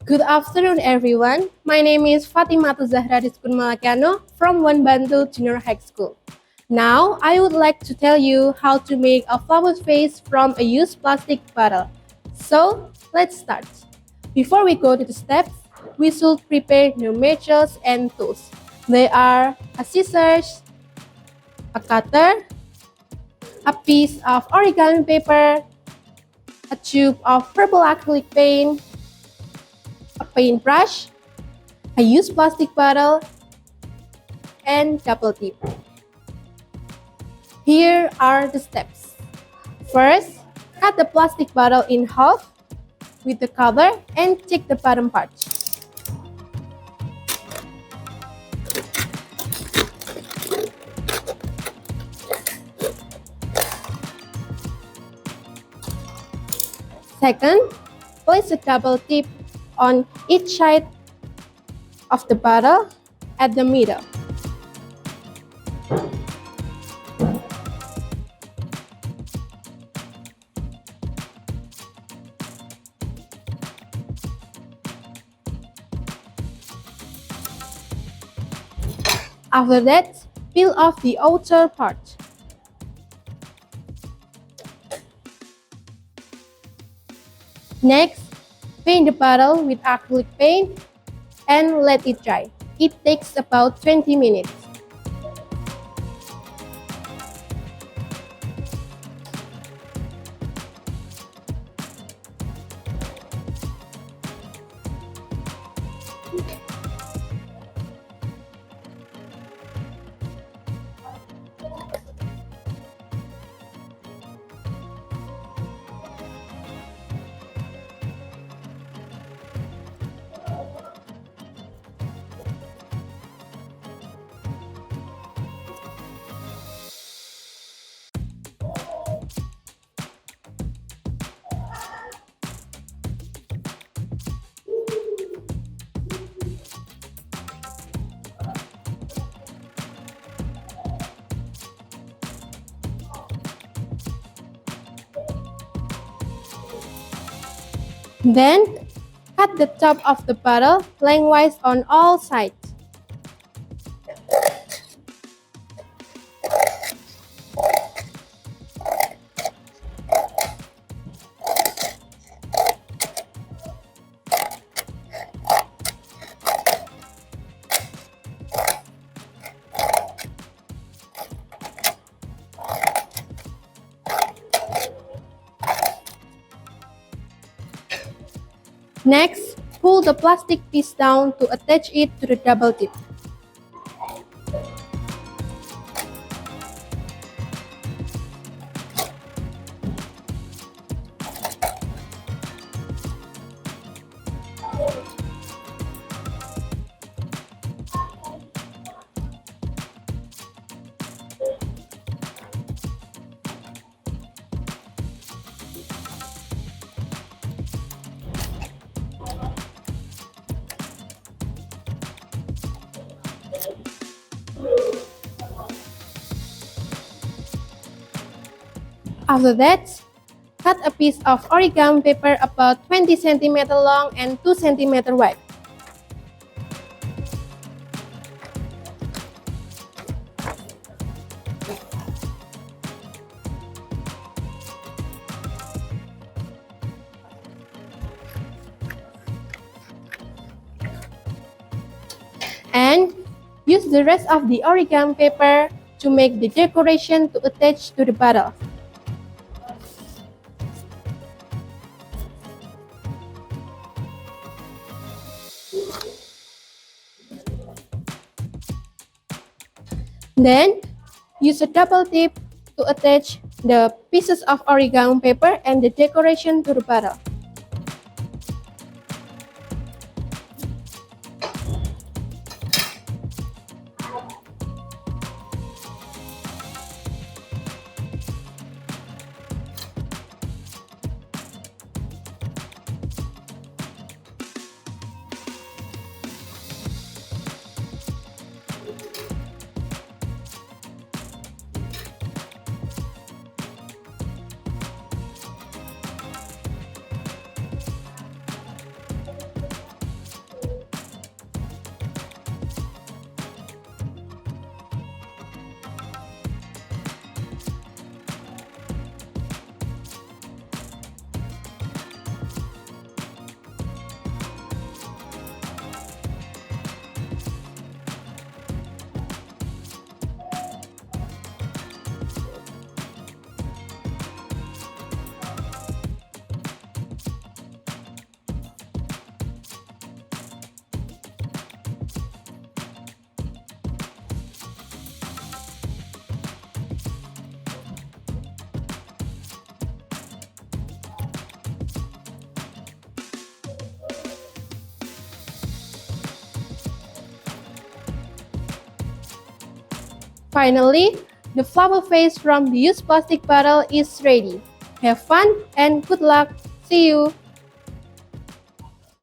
Good afternoon, everyone. My name is Fatima Zahra Rizqun Malakiano from One Bantu Junior High School. Now, I would like to tell you how to make a flower vase from a used plastic bottle. So, let's start. Before we go to the steps, we should prepare new materials and tools. They are a scissors, a cutter, a piece of origami paper, a tube of purple acrylic paint, a paintbrush, a used plastic bottle, and double tip. Here are the steps. First, cut the plastic bottle in half with the cover and take the bottom part. Second, place a double tip on each side of the bottle at the middle. After that, peel off the outer part. Next, paint the bottle with acrylic paint and let it dry. It takes about 20 minutes. Then, cut the top of the bottle lengthwise on all sides. Next, pull the plastic piece down to attach it to the double tip. After that, cut a piece of origami paper about 20 cm long and 2 cm wide. And use the rest of the origami paper to make the decoration to attach to the bottle. Then, use a double tip to attach the pieces of origami paper and the decoration to the bottle. Finally, the flower vase from the used plastic bottle is ready. Have fun and good luck. See you!